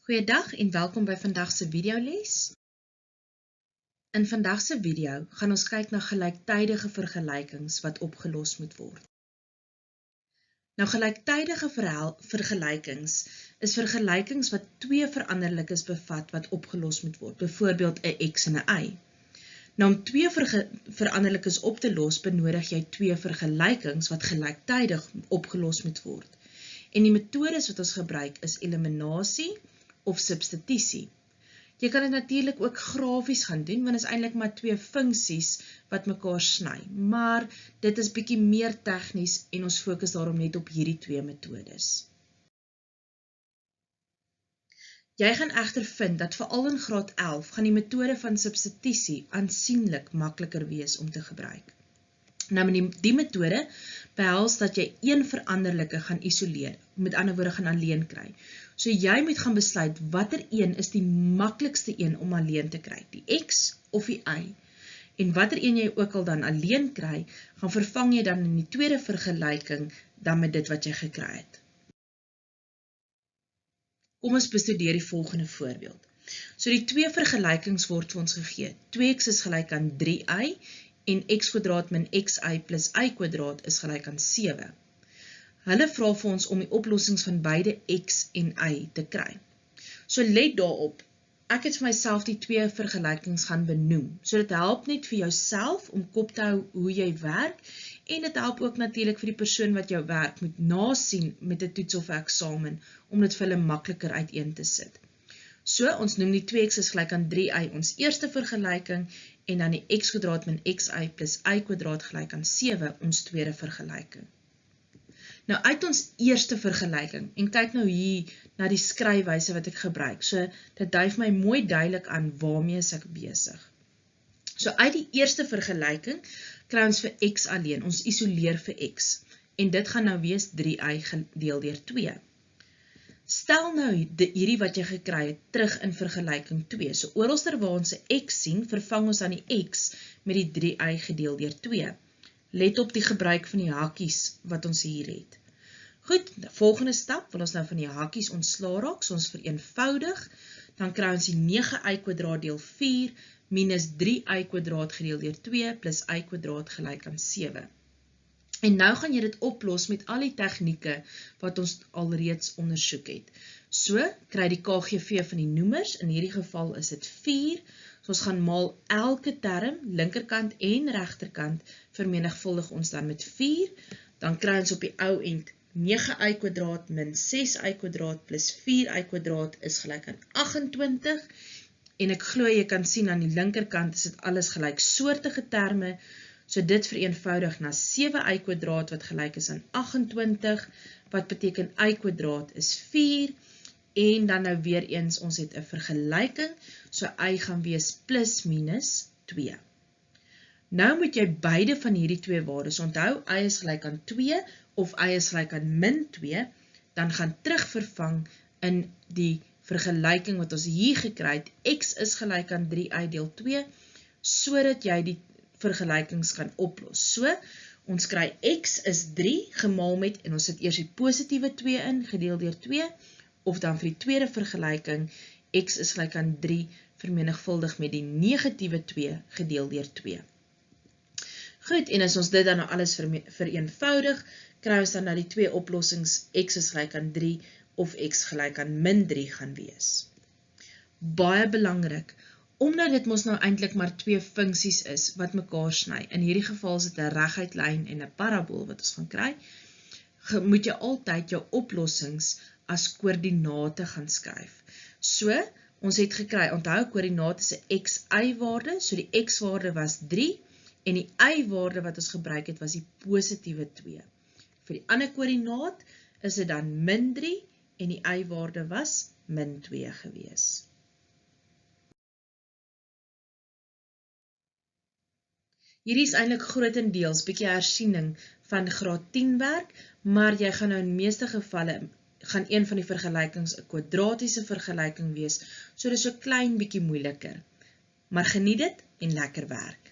Goeiedag en welkom by vandag se videoles. In vandag se video gaan ons kyk na gelyktydige vergelykings wat opgelos moet word. Nou gelyktydige vergelykings is vergelykings wat twee veranderlikes bevat wat opgelos moet word, byvoorbeeld 'n x en 'n y. Nou om twee veranderlikes op te los, benodig jy twee vergelykings wat gelyktydig opgelos moet word. En die metodes wat ons gebruik is eliminasie of substitusie. Jy kan dit natuurlik ook grafies gaan doen, want dit is eintlik maar twee funksies wat mekaar sny. Maar dit is bietjie meer tegnies en ons fokus daarom net op hierdie twee metodes. Jy gaan egter vind dat veral in graad 11 gaan die metode van substitusie aansienlik makliker wees om te gebruik. Nou met die metode behels dat jy een veranderlike gaan isoleer, met ander woorde gaan alleen kry. So jy moet gaan besluit watter een is die maklikste een om alleen te kry, die x of die y. En watter een jy ook al dan alleen kry, gaan vervang jy dan in die tweede vergelyking dan met dit wat jy gekry het. Kom ons bestudeer die volgende voorbeeld. So die twee vergelykings word vir ons gegee. 2x is gelyk aan 3y en x² min xy plus y² is gelyk aan 7. Hulle vra vir ons om die oplossings van beide x en y te kry. So let daarop, ek het vir myself die twee vergelykings gaan benoem. So dit help net vir jouself om kop te hou hoe jy werk en dit help ook natuurlik vir die persoon wat jou werk moet nasien met 'n toets of 'n eksamen om dit vir hulle makliker uiteen te sit. So ons noem die 2x is gelyk aan 3y ons eerste vergelyking en dan die x² min xy plus y² gelyk aan 7 ons tweede vergelyking. Nou uit ons eerste vergelyking, en kyk nou hier na die skryfwyse wat ek gebruik, so dit dui vir my mooi duidelik aan waarmee ek besig. So uit die eerste vergelyking kry ons vir x alleen, ons isoleer vir x, en dit gaan nou wees 3y gedeel deur 2. Stel nou hierdie wat jy gekry het terug in vergelyking 2, so oralster waar ons 'n x sien, vervang ons dan die x met die 3y gedeel deur 2. Let op die gebruik van die hakkies wat ons hier het. Goed, die volgende stap wil ons nou van die hakkies ontslaa raak, so ons vereenvoudig, dan kry ons die 9y² deel 4 minus 3y² gedeel deur 2 plus y² gelyk aan 7. En nou gaan jy dit oplos met al die tegnieke wat ons alreeds ondersoek het. So, kry die KGV van die noemers, in hierdie geval is dit 4, so ons gaan maal elke term, linkerkant en regterkant, vermenigvuldig ons dan met 4, dan kry ons op die ou end 9y² min 6y² plus 4y² is gelyk aan 28, en ek glo jy kan sien aan die linkerkant is dit alles gelyksoortige terme, so dit vereenvoudig na 7y² wat gelyk is aan 28, wat beteken y² is 4, en dan nou weer eens, ons het 'n vergelyking, so y gaan wees plus minus 2. Nou moet jy beide van hierdie twee waardes onthou, y is gelyk aan 2 of y is gelyk aan min 2, dan gaan terugvervang in die vergelyking wat ons hier gekry het, x is gelyk aan 3y deel 2, sodat jy die vergelykings kan oplos. So, ons kry x is 3 gemaal met, en ons sit eers die positiewe 2 in, gedeel deur 2, of dan vir die tweede vergelyking, x is gelyk aan 3 vermenigvuldig met die negatiewe 2 gedeel deur 2. Goed, en as ons dit dan nou alles vereenvoudig, kry ons dan na die twee oplossings, x is gelyk aan 3 of x gelyk aan min 3 gaan wees. Baie belangrik, omdat dit mos nou eintlik maar twee funksies is wat mekaar sny, in hierdie geval is dit 'n reguit lyn en 'n parabool wat ons gaan kry, moet jy altyd jou oplossings as koördinate gaan skryf. So, ons het gekry, onthou koördinate is 'n xy-waarde, so die x-waarde was 3, en die y-waarde wat ons gebruik het was die positiewe 2. Vir die ander koördinaat is dit dan min 3, en die y-waarde was min 2 gewees. Hierdie is eintlik grootendeels bietjie hersiening van graad 10 werk, maar jy gaan nou in meeste gevalle gaan een van die vergelykings 'n kwadratiese vergelyking wees, so dis so klein bietjie moeiliker. Maar geniet dit en lekker werk.